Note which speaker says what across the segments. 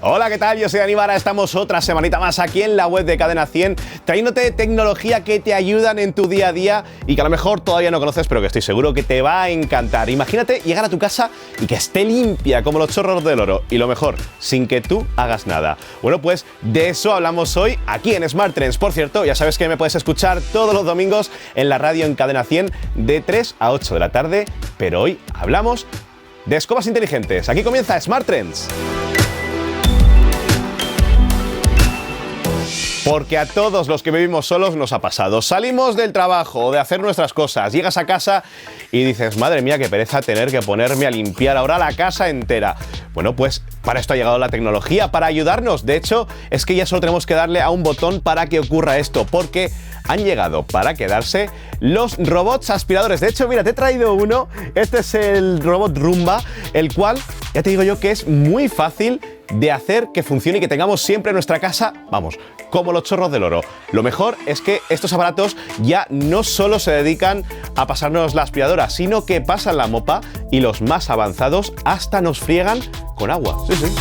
Speaker 1: Hola, ¿qué tal? Yo soy Dani Vara, estamos otra semanita más aquí en la web de Cadena 100, trayéndote tecnología que te ayudan en tu día a día y que a lo mejor todavía no conoces, pero que estoy seguro que te va a encantar. Imagínate llegar a tu casa y que esté limpia como los chorros del oro, y lo mejor, sin que tú hagas nada. Bueno, pues de eso hablamos hoy aquí en Smart Trends. Por cierto, ya sabes que me puedes escuchar todos los domingos en la radio en Cadena 100 de 3 a 8 de la tarde, pero hoy hablamos de escobas inteligentes. Aquí comienza Smart Trends. Porque a todos los que vivimos solos nos ha pasado. Salimos del trabajo o de hacer nuestras cosas, llegas a casa y dices, madre mía, qué pereza tener que ponerme a limpiar ahora la casa entera. Bueno, pues para esto ha llegado la tecnología, para ayudarnos. De hecho, es que ya solo tenemos que darle a un botón para que ocurra esto, porque han llegado para quedarse los robots aspiradores. De hecho, mira, te he traído uno. Este es el robot Roomba, el cual, ya te digo yo que es muy fácil de hacer que funcione y que tengamos siempre en nuestra casa, vamos, como los chorros del oro. Lo mejor es que estos aparatos ya no solo se dedican a pasarnos la aspiradora, sino que pasan la mopa y los más avanzados hasta nos friegan con agua. Sí, sí.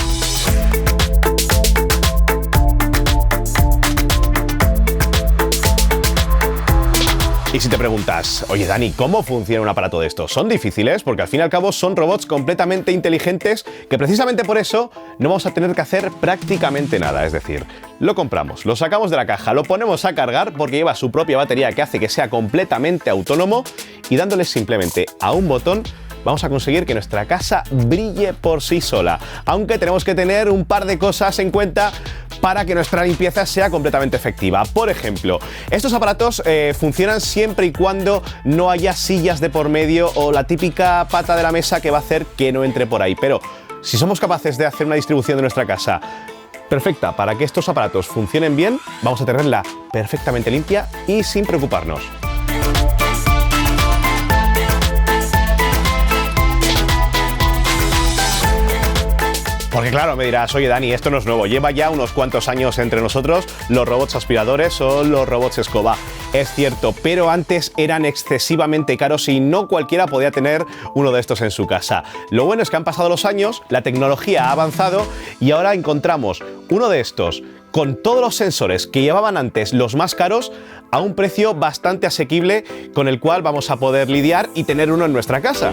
Speaker 1: Y si te preguntas, oye Dani, ¿cómo funciona un aparato de estos? ¿Son difíciles? Porque al fin y al cabo son robots completamente inteligentes que precisamente por eso no vamos a tener que hacer prácticamente nada. Es decir, lo compramos, lo sacamos de la caja, lo ponemos a cargar porque lleva su propia batería que hace que sea completamente autónomo, y dándole simplemente a un botón vamos a conseguir que nuestra casa brille por sí sola. Aunque tenemos que tener un par de cosas en cuenta para que nuestra limpieza sea completamente efectiva. Por ejemplo, estos aparatos funcionan siempre y cuando no haya sillas de por medio o la típica pata de la mesa que va a hacer que no entre por ahí. Pero si somos capaces de hacer una distribución de nuestra casa perfecta para que estos aparatos funcionen bien, vamos a tenerla perfectamente limpia y sin preocuparnos. Porque claro, me dirás, oye Dani, esto no es nuevo, lleva ya unos cuantos años entre nosotros los robots aspiradores o los robots escoba. Es cierto, pero antes eran excesivamente caros y no cualquiera podía tener uno de estos en su casa. Lo bueno es que han pasado los años, la tecnología ha avanzado y ahora encontramos uno de estos con todos los sensores que llevaban antes los más caros a un precio bastante asequible, con el cual vamos a poder lidiar y tener uno en nuestra casa.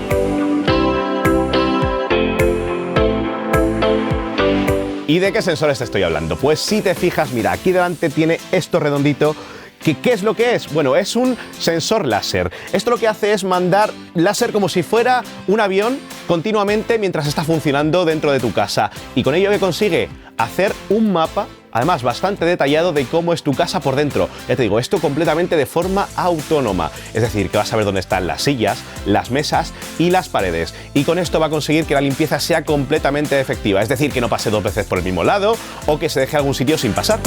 Speaker 1: ¿Y de qué sensores te estoy hablando? Pues si te fijas, mira, aquí delante tiene esto redondito. ¿Qué es lo que es? Bueno, es un sensor láser. Esto lo que hace es mandar láser como si fuera un avión continuamente mientras está funcionando dentro de tu casa. Y con ello, ¿qué consigue? Hacer un mapa, además bastante detallado, de cómo es tu casa por dentro. Ya te digo, esto completamente de forma autónoma. Es decir, que vas a ver dónde están las sillas, las mesas y las paredes. Y con esto va a conseguir que la limpieza sea completamente efectiva. Es decir, que no pase dos veces por el mismo lado o que se deje algún sitio sin pasar.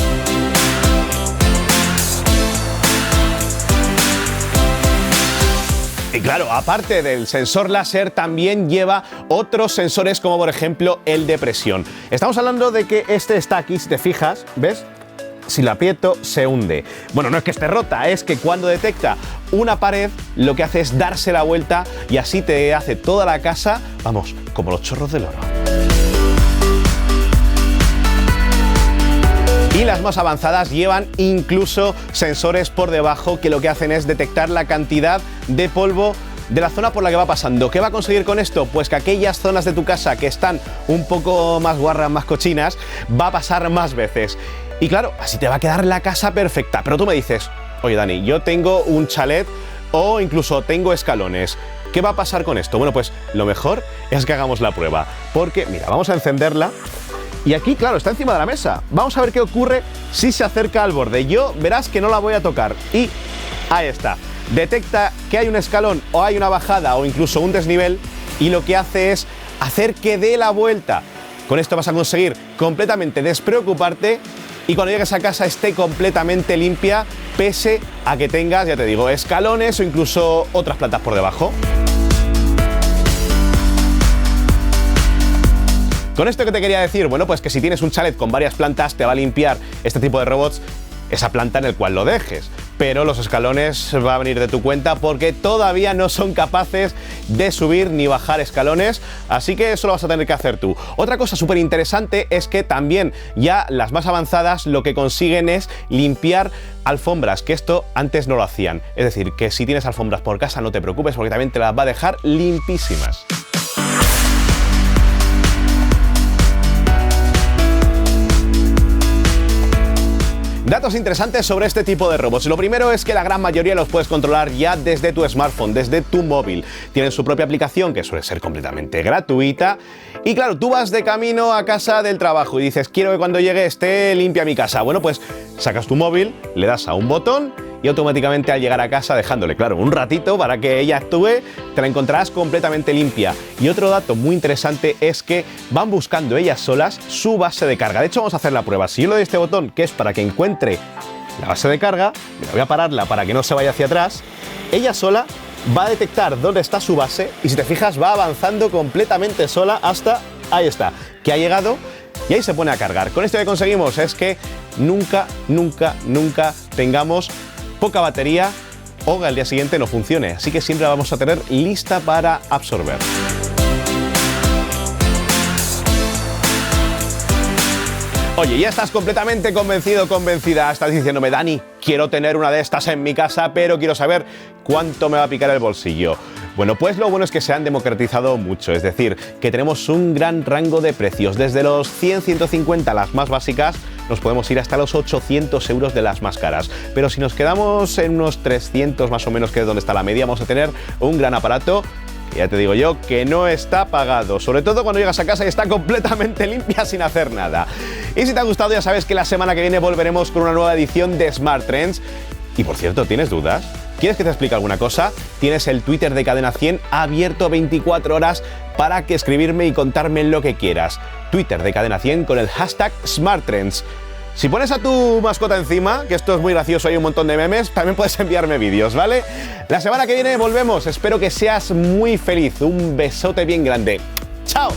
Speaker 1: Y claro, aparte del sensor láser, también lleva otros sensores como por ejemplo el de presión. Estamos hablando de que este está aquí, si te fijas, ¿ves? Si la aprieto, se hunde. Bueno, no es que esté rota, es que cuando detecta una pared, lo que hace es darse la vuelta y así te hace toda la casa, vamos, como los chorros del oro. Y las más avanzadas llevan incluso sensores por debajo que lo que hacen es detectar la cantidad de polvo de la zona por la que va pasando. ¿Qué va a conseguir con esto? Pues que aquellas zonas de tu casa que están un poco más guarras, más cochinas, va a pasar más veces. Y claro, así te va a quedar la casa perfecta. Pero tú me dices, oye Dani, yo tengo un chalet o incluso tengo escalones. ¿Qué va a pasar con esto? Bueno, pues lo mejor es que hagamos la prueba. Porque, mira, vamos a encenderla. Y aquí, claro, está encima de la mesa. Vamos a ver qué ocurre si se acerca al borde. Yo verás que no la voy a tocar. Y ahí está. Detecta que hay un escalón o hay una bajada o incluso un desnivel y lo que hace es hacer que dé la vuelta. Con esto vas a conseguir completamente despreocuparte y cuando llegues a casa esté completamente limpia, pese a que tengas, ya te digo, escalones o incluso otras plantas por debajo. ¿Con esto qué te quería decir? Bueno, pues que si tienes un chalet con varias plantas te va a limpiar este tipo de robots esa planta en el cual lo dejes. pero los escalones va a venir de tu cuenta porque todavía no son capaces de subir ni bajar escalones, así que eso lo vas a tener que hacer tú. Otra cosa súper interesante es que también ya las más avanzadas lo que consiguen es limpiar alfombras, que esto antes no lo hacían. Es decir, que si tienes alfombras por casa no te preocupes porque también te las va a dejar limpísimas. Datos interesantes sobre este tipo de robots. Lo primero es que la gran mayoría los puedes controlar ya desde tu smartphone, desde tu móvil. Tienen su propia aplicación que suele ser completamente gratuita. Y claro, tú vas de camino a casa del trabajo y dices, quiero que cuando llegue esté limpia mi casa. Bueno, pues sacas tu móvil, le das a un botón y automáticamente al llegar a casa, dejándole, claro, un ratito para que ella actúe, te la encontrarás completamente limpia. Y otro dato muy interesante es que van buscando ellas solas su base de carga. De hecho, vamos a hacer la prueba. Si yo le doy este botón, que es para que encuentre la base de carga, voy a pararla para que no se vaya hacia atrás, ella sola va a detectar dónde está su base y si te fijas va avanzando completamente sola hasta, ahí está, que ha llegado y ahí se pone a cargar. Con esto que conseguimos es que nunca tengamos poca batería o que al día siguiente no funcione, así que siempre la vamos a tener lista para absorber. Oye, ya estás completamente convencido, convencida, estás diciéndome, Dani, quiero tener una de estas en mi casa, pero quiero saber cuánto me va a picar el bolsillo. Bueno, pues lo bueno es que se han democratizado mucho, es decir, que tenemos un gran rango de precios, desde los 100, 150 las más básicas, nos podemos ir hasta los 800 euros de las más caras. Pero si nos quedamos en unos 300 más o menos, que es donde está la media, vamos a tener un gran aparato. Ya te digo yo que no está pagado, sobre todo cuando llegas a casa y está completamente limpia sin hacer nada. Y si te ha gustado, ya sabes que la semana que viene volveremos con una nueva edición de Smart Trends. Y por cierto, ¿tienes dudas? ¿Quieres que te explique alguna cosa? Tienes el Twitter de Cadena 100 abierto 24 horas para que escribirme y contarme lo que quieras. Twitter de Cadena 100 con el hashtag SmartTrends. Si pones a tu mascota encima, que esto es muy gracioso, hay un montón de memes, también puedes enviarme vídeos, ¿vale? La semana que viene volvemos, espero que seas muy feliz. Un besote bien grande. ¡Chao!